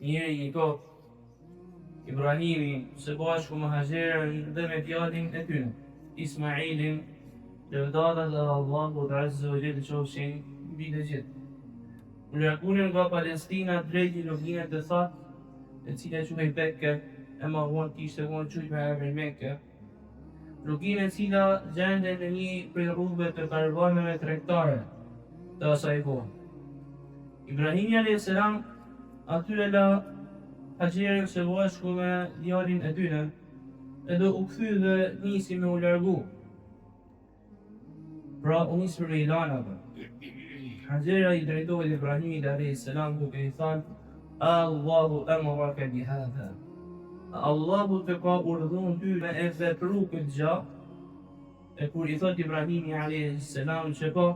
njëri një kohë Ibrahimi së bashku me Haxherën dhe me djalin e tyre, Ismailin, lëvdatat e Allahut Azza wa Jalla qofshin mbi të gjithë. U larguan nga Palestina drejt një lugine të thatë, e cila quhej Bekke, e ma vonë kishte qujt me emrin Mekke. Lugine e cila gjende në një prej rrugëve të karavaneve tregtare të asaj kohe. Ibrahimi a.s. atyre la Haxherën së bashku me djalin e tyre, edhe u kthy dhe nisi me u largu. Pra u nis për Ilanave. Haxhera i drejtohet Ibrahimit a.s. duke i thënë: Allahu amaraka bi hadha. Allahu të ka urdhëruar ty me e vepru këtë gjë. E kur i thot Ibrahimi a.s. që po,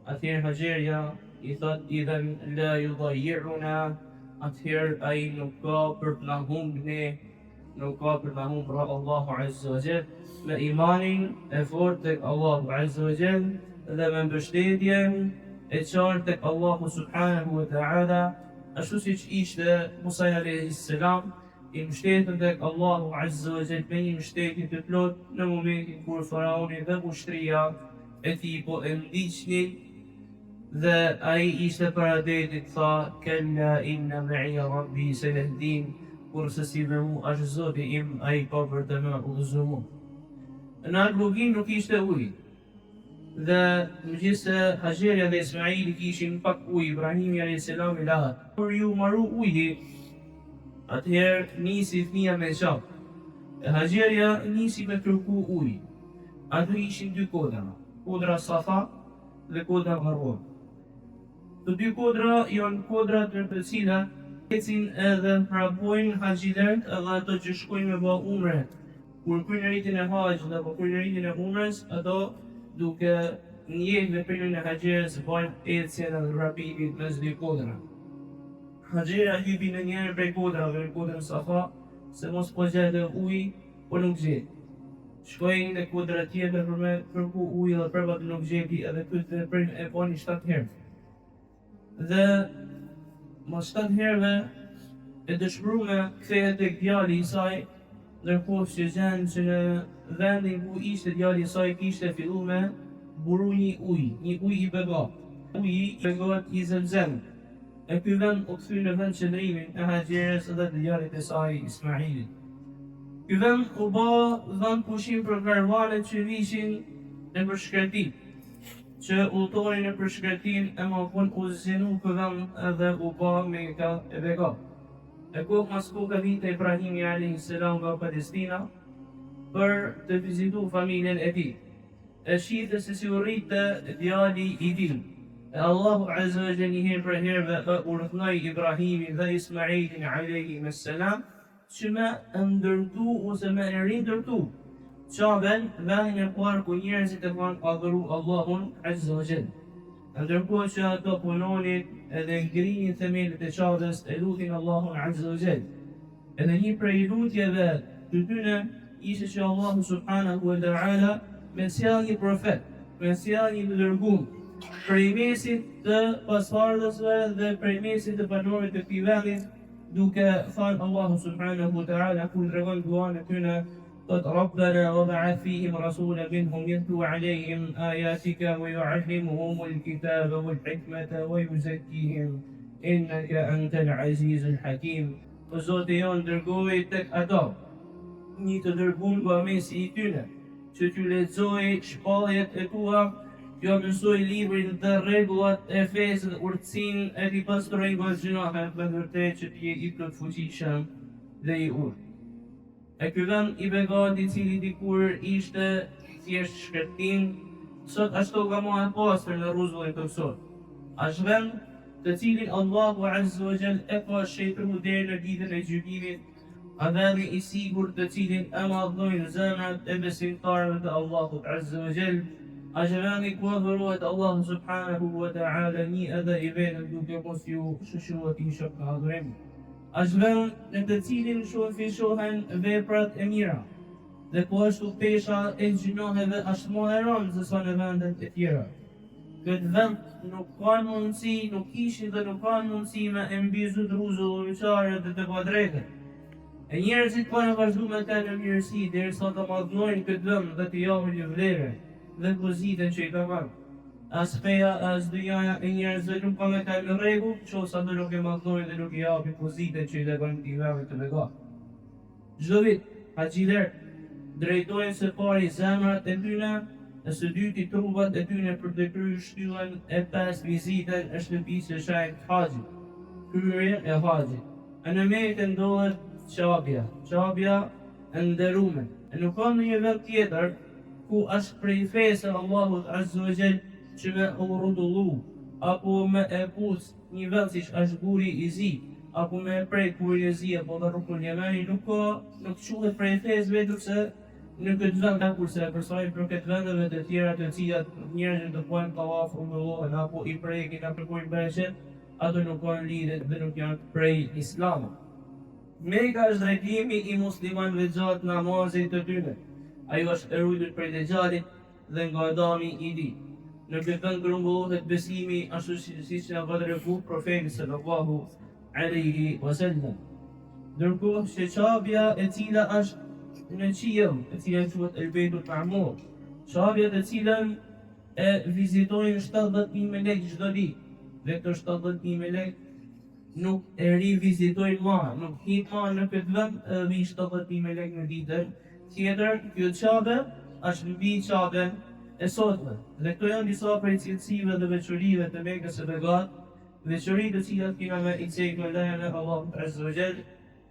atëherë Haxherja i thot: idhen la yudayyi'una. Atëherë ai nuk ka për të na humbë ne, nuk ka për të na humbë pra Allahu Azza wa Jall, me imanin e fortë tek Allahu Azza wa Jall dhe me mbështetjen e qartë tek Allahu Subhanahu wa Ta'ala, ashtu siç ishte Musa alayhis salam i mbështetën tek Allahu Azza wa Jall me një mbështetje të plotë në momentin kur faraoni dhe ushtria e tij po e ndiqnin. Dhe ai ishte para detit, tha: kella inna ma'iya rabbi sayahdin, kurse si dhe mu është Zoti im, ai ka për të më udhëzuar mua. Në atë lugin nuk ishte ujë. Dhe megjithëse Haxherja dhe Ismaili kishin pak ujë, Ibrahimi a.s. i lahat. Kur ju marru uji, atëherë nisi fëmia me qaf. E Haxherja nisi me kërku ujë. Ato ishin dy kodra, kodra Safa dhe kodra Marwa. Të dy kodra janë kodra të cilat ecin edhe vrapojnë haxhilerët edhe ato që shkojnë me bë umre. Kur kryejnë ritin e haxhit dhe po kryejnë ritin e umres, ato duke njeh veprimin e Haxherës bajnë ecjen edhe vrapimin mes dy kodrave. Haxhera hypi në njërin prej kodrave, në kodrën Safa, se mos po gjete ujë, po nuk gjeti. Shkojnë në kodra tjetër për me kërku ujë dhe përpat nuk gjeti, edhe këtë veprim e bani 7 herë. Dhe mas 7 herëve e dëshpërume kthehet tek djali i saj, ndërkohë që gjen që në vendin ku ishte djali i saj kishte filluar me buru një ujë i begat. Uji i begat i Zemzem. E ky vend u kthy në vend qëndrimin e Haxherës dhe të djalit të saj Ismailit. Ky vend u bë vend pushim për karavanet që vishin në përshkretim, që udhëtorin e përshkretin e ma pun u zinu për vend edhe u ba me ka e begat. E kohë mas kohë ka vite Ibrahimi a.s. nga Palestina për të vizitu familjen e tij. E shihte se si u rritte djali i tij. E Allahu Azza wa Jalla një herë për herëve urdhënoi Ibrahimin dhe Ismailin a.s. që me ndërtu ose me rindërtu Qabën, vendin e parë ku njerëzit e kanë adhuru Allahun Azza wa Jall. Ndërkohë që ato punonin edhe ngrinin themelët e Qabës, e lutin Allahun Azza wa Jall. Edhe një prej lutjeve të tyre ishte që Allahu Subhanahu wa Ta'ala me sjell një profet, me sjell një dërguar prej mesit të pasardhësve dhe prej mesit të banorëve të këtij vendi, duke thënë Allahu Subhanahu wa Ta'ala ku tregon duan e tyre: قد ربنا وبعث فيهم رسولا منهم يتلو عليهم آياتك ويعلمهم الكتاب والحكمة ويزكيهم إنك أنت العزيز الحكيم. O Zoti jon dërgoi tek ato një të dërguar nga mesi i tyre, që t'ju lexojë shpalljet e tua, t'ju mësoj librin dhe rregullat e fesë dhe urtësinë e t'i pastrojë nga gjinohet me vërtet që t'je i plot fuqishëm dhe i urtë. E ky vend i begat i cili dikur ishte thjesht shkretim, sot ashtu ka më e pastër në rrezullin të sot. Është vend të cilin Allahu Azza wa Jall e ka shëtruar deri në ditën e gjykimit, a vendi i sigurt të cilin e madhnojnë zemrat e besimtarëve të Allahut Azza wa Jall. Është vendi ku adhurohet Allahu Subhanahu wa Ta'ala një edhe i vetëm duke mos ju shoqëruar ti shok në adhurim. Është vend në të cilin shohen veprat e mira, dhe po ashtu pesha e gjinoheve është më e rëndë se sa në vendet e tjera. Këtë vend nuk kanë mundësi, nuk ishin dhe nuk kanë mundësi me mbizu druzu dhulqare dhe të padrejtë. E njerëzit kanë vazhdu me të në mirësi, derisa të madhnojnë këtë vend dhe të japin një vlerë dhe pozitën që i ka kanë. As feja, as dyjaja e njerëzve nuk ka me të në rregull, qosa të nuk e madhnojnë dhe nuk i japin pozitën që i ka kanë t'i vend të lega. Çdo vit, haxhiler drejtojnë së pari zemrat e tyne, e së dyti trupat e tyne për të kryer shtyllën e 5 vizitën e shtëpisë së shenjtë haxhit, kryerjen e haxhit. E në Mekë ndodhet qabja e nderuar. E nuk ka në një vend tjetër ku është prej fesë e Allahut Azza wa Jall që me urudullu, apo me e pus një vend si është buri i zi, apo me e prej kurin e zi, apo dhe rukun jemeni, nuk quhet prej fesë vetëm se në këtë vend ka kurse e përsojnë për këtë vendeve të tjera të cilat njerëzit të pojnë tawaf umullohen apo i prekin apo kërkojnë bereqet, ato nuk kanë lidhje dhe nuk janë prej Islamit. Meka është drejtimi i muslimanëve gjatë namazit të tyre. Ajo është e ruajtur prej dexhalit dhe nga Adami i tij. Në këtë vend grumbullohet besimi ashtu siç na ka treguar profeti sallallahu alaihi wasallam. Ndërkohë që qabja e cila është në qiell, e cila quhet El Beitul Ma'mur, qabja të cilën e vizitojnë 70.000 melek çdo ditë. Dhe këto 70.000 melek nuk e rivizitojnë ma, nuk hinë ma në këtë vend mbi 70.000 melek në ditën tjetër. Kjo qabe është mbi qaben e sotme. Dhe këto janë disa prej cilësive dhe veçorive të Mekës së Begat, veçori të cilat kena me i cek me lejen e Allahut Azza wa Jall,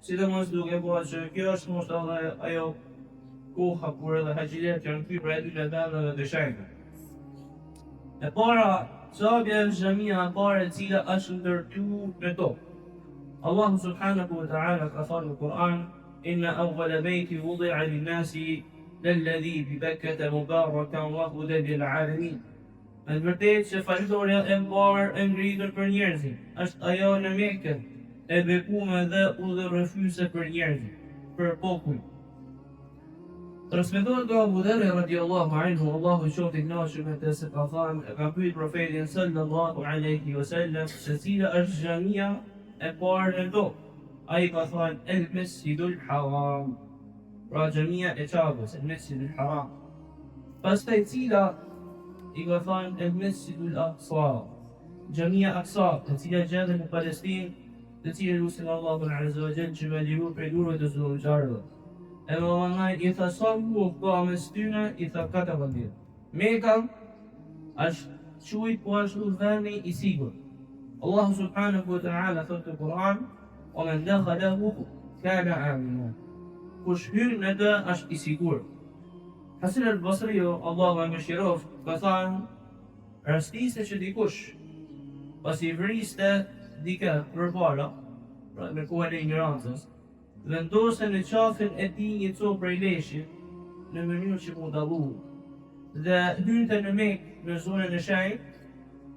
sidomos duke bërë që kjo është mos edhe ajo koha kur edhe haxhilet janë kthyer për aty në vendeve të shenjta. E para, qabja e xhamia e parë e cila është ndërtuar në tokë. Allahu subhanahu wa ta'ala ka thënë në Kur'an: "Inna awwala bayti wudi'a lin-nasi lalladhi bi Bakkata mubarakan wa hudan lil-'alamin." Në vërtetë që falëndoria e parë e ngritur për njerëzit është ajo në Mekë, e bekuar dhe udhërrëfyese për njerëzit, për popull. Transmetohet nga Abu Dharr radhiyallahu anhu, Allahu qoftë i kënaqur me të, se ka thënë, ka pyetur profetin sallallahu alaihi wasallam se cila është xhamia e parë në tokë. Ai ka thënë El Mesjidul Haram, pra xhamia e Qabës, El Mesjidul Haram. Pastaj cila i ka thënë El Mesjidul Aqsa, xhamia Aqsa, e cila gjendet në Palestinë, të cilën lusin Allahun Azza wa Jall që me liru prej durve të zullumçarëve. E më mënaj i tha sa ku ka mes tyne, i tha 14. Meka është quajt po ashtu vendi i sigur. Allahu subhanahu wa ta'ala thotë në Kur'an: "O men dakhalahu kana amina." Kush hyn në të është i sigurt. Hasan al-Basri, Allahu e mëshiroft, ka thënë, rastiste që dikush pasi vriste dikë përpara, pra në kohën e ignorancës, vendose në qafin e tij një copë prej leshit në mënyrë që mu dallu dhe hynte në Mekë në zonën e shenjtë,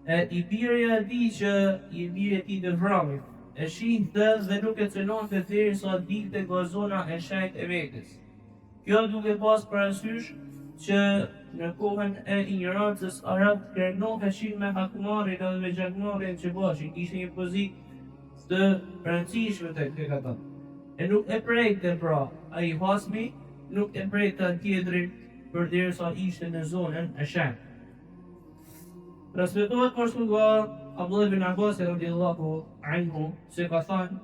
e i birja e tij që i birja e tij të vramit e shihte dhe nuk e cënonte derisa dilte nga zona e shenjtë e Mekës. Kjo duke pas parasysh që në kohën e ignorancës arabët kërnoheshin me hakmarin edhe me gjakmarin që bashin, ishte një pozitë të rëndësishme tek ata. E nuk e prejkte pra ai hasmi, nuk e prejkte tjetrin përderisa ishte në zonën e shenjtë. Transmetohet ashtu nga Abdullah ibn Abbas radhiyallahu anhu se ka thënë,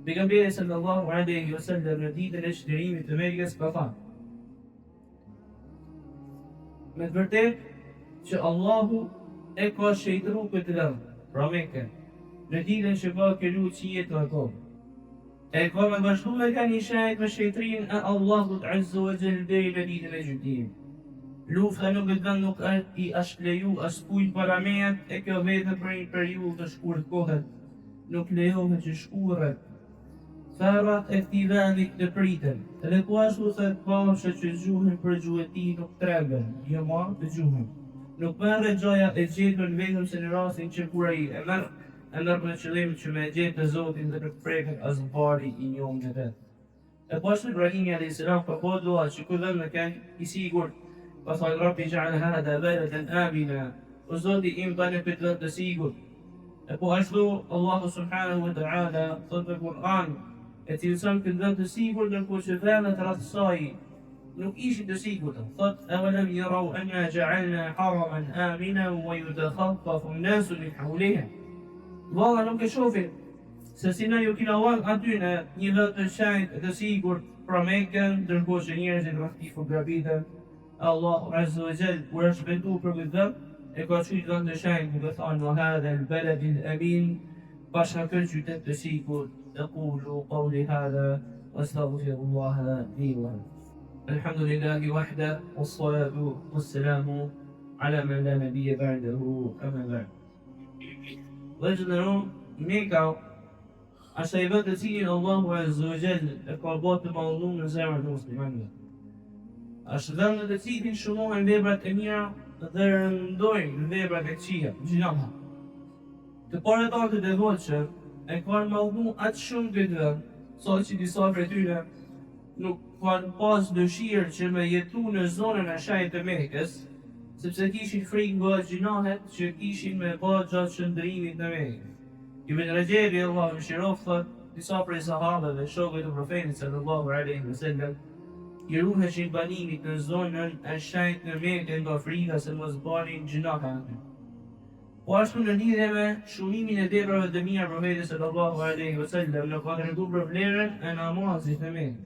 pejgamberi sallallahu alaihi wasallam në ditën e çlirimit të Mekës ka thënë: "Me të vërtetë që Allahu e ka shëjtru këtë vend, pra Mekën, në ditën që ka krijuar qiejt dhe tokën. E ka me bashku me ka një shajt me shëjtrin e Allahut Azza wa Jall deri në ditën e gjykimit. Lufta në këtë vend nuk i është leju as kujt para meje, e kjo vetëm për një periudhë të shkurt kohet, nuk lejohet që shkurret. Ferrat e këtij vendi të priten, edhe po ashtu thot pamshë që gjuhen për gjuhëti nuk tremben, jo ma të gjuhen. Nuk merret gjoja e gjetur vetëm se në rastin që kur ai e merr me qëllim që me gjetë të Zotin dhe nuk preket as bari i njohur në vetë. E po ashtu Ibrahimi alayhis salam ka dua që ky vend në kënë i sigurt. Fa thot Rabbi ja'al hada baladan amina o Zoti im bane këtë vend të sigurt. E po ashtu Allahu subhanahu wa ta'ala thot në Kur'an e cilëson këtë vend të sigurt ndërkohë që vendet rreth saj nuk ishin të sigurta. Thot awalam yarau anna ja'alna haraman aminan wa yatakhaffafu an-nasu min hawliha. Valla nuk e shohin se si na ju kina vënë aty në një vend të shenjtë të sigurt pra Mekën, ndërkohë që njerëzit rreth tij grabiten. Allahu azza wa jall kur është vendu për këtë vend e ka qujtë vend të shenjtë duke thënë wa hadha al-balad al-amin bashkë këtë qytet të sigurt. أقول قولي هذا وأستغفر الله لي ولكم. الحمد لله وحده والصلاة والسلام على من لا نبي بعده أما بعد. Vëllezër, Meka është ai vend të cilin Allahu azza wa jall e ka bërë të mallum në zemrat e muslimanëve. Është vend të cilin shumohen veprat e mira dhe rëndojnë veprat e këqija, gjinoha. Të parët anë të devotshëm e kanë mallmu atë shumë këtë vend, sa që disa prej tyre nuk kanë pas dëshirë që me jetu në zonën e shenjtë të Mekës, sepse kishin frikë nga gjinohet që kishin me bë gjatë shëndrimit në Mekë. Ibn Rajebi Allahu mëshiroft thot, disa prej sahabeve, shokët e profetit sallallahu alaihi wasallam, i ruheshin banimit në zonën e shenjtë në Mekë nga frika se mos banin gjinohet aty. Po ashtu në lidhje me shumimin e veprave të mira profetit sallallahu alaihi wasallam në ka treguar për vlerën e namazit në Mekë.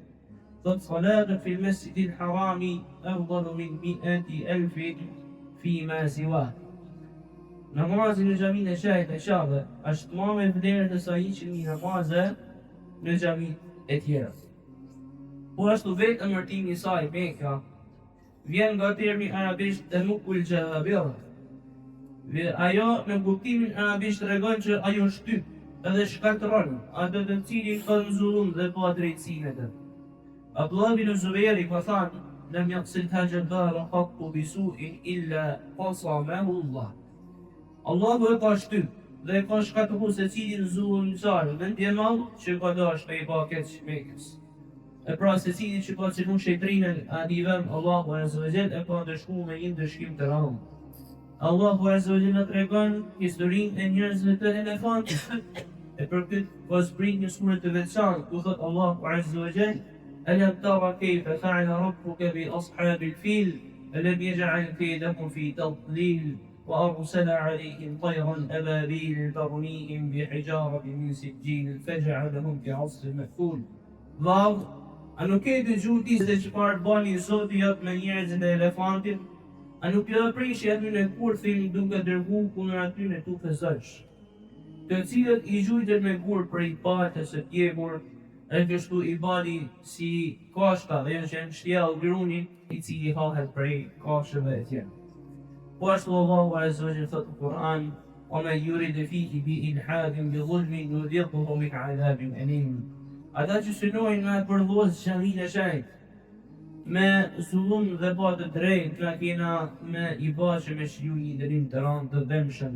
Thot salatu fil masjidil harami afdalu min 100,000 fima siwa. Namazi në xhamin e shenjtë e Qabe është më me vlerë të sa 100,000 namaze në xhamit e tjera. Po ashtu vetë emërtimi i saj Mekka vjen nga termi arabisht Temukul Jabir. Ajo në kuptimin arabisht tregon që ajo shtyp edhe shkatron atë të cilin ka nzullum dhe pa drejtësinë e tij. Abdullah bin Zubair ka thënë: "Lam yaqsid hadha al-dar haqqu bi su'in illa qasamahu Allah." Allahu e ka shtyp dhe ka shkatruar secilin zullumçar në ndjemal që ka dashur me i pa keq Mekës. E pra secilin që ka cënuar shejtrinën atij vend, Allahu azza wa jall e ka dëshkuar me një dëshkim të rëndë. Allahu azza wa jalla tregon historinë e njerëzve të elefantit. E për këtë ka zbrit një sure të veçantë ku thot Allahu azza wa jalla: "Alam tara kayfa fa'ala rabbuka bi ashabil fil alam yaj'al kaydahum fi tadlil wa arsala 'alayhim tayran ababil tarmihim bi hijaratin min sijil faj'alahum ka'asfin ma'kul." Vallë, a nuk e dëgjuar se çfarë bani Zoti jot me njerëzit e elefantit? A nuk jo prishi aty në kurthin duke dërgu kundër aty në tufe zësh, të cilët i gjujtën me gur për i patës e tjemur, e kështu i bali si kashka dhe që në shtjell grunin i cili hahet prej kashëve e tjerë. Po ashtu Allahu azza wa jalla thot në Kur'an: "O me yurid fihi bi ilhadin bi dhulmin nudhiquhu min 'adhabin alim." Ata që synojnë me përdhos xhamin e shenjtë me zullum dhe pa të drejtë nga kena me i bashkë me shiju një dërim të rëndë të dëmshëm.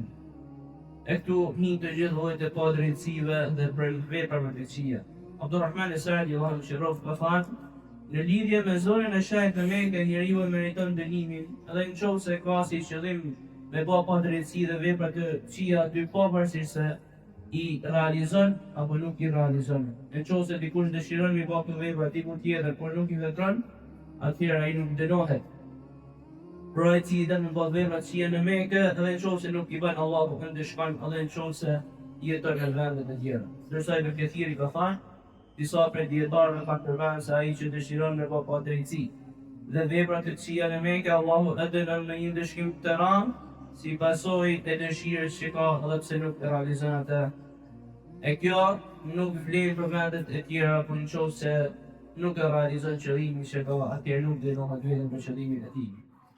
E këtu një të gjithë llojet e pa drejtësive dhe për veprave të këqija. Abdurrahman Saadi Allahu mëshiroft ka thënë: "Në lidhje me zonën e shenjtë të Mekës njeriu e meriton dënimin, edhe nëse ka si qëllim me bë pa drejtësi dhe vepra të këqija aty pavarësisht se i realizon apo nuk i realizon. Nëse dikush dëshiron me bë vepra tipu tjetër por nuk i vepron, atëherë ai nuk dënohet. Pra e cili dënë më veprat që janë në Mekë edhe nëse nuk i bën Allahu ndeshkan edhe nëse jeton në vendet e tjera. Ndërsa Ibn Kathiri ka thënë, disa prej dietarëve kanë përmendur se ai që dëshiron me bë pa drejtësi dhe veprat të këqija në Mekë, Allahu e dënon me një ndeshkim të rëndë si pasojë të dëshirës që ka edhe pse nuk e realizon atë. E kjo nuk vlen për vendet e tjera, por nëse nuk e realizon qëllimin që ka, atëherë nuk dënohet vetëm për qëllimin e tij.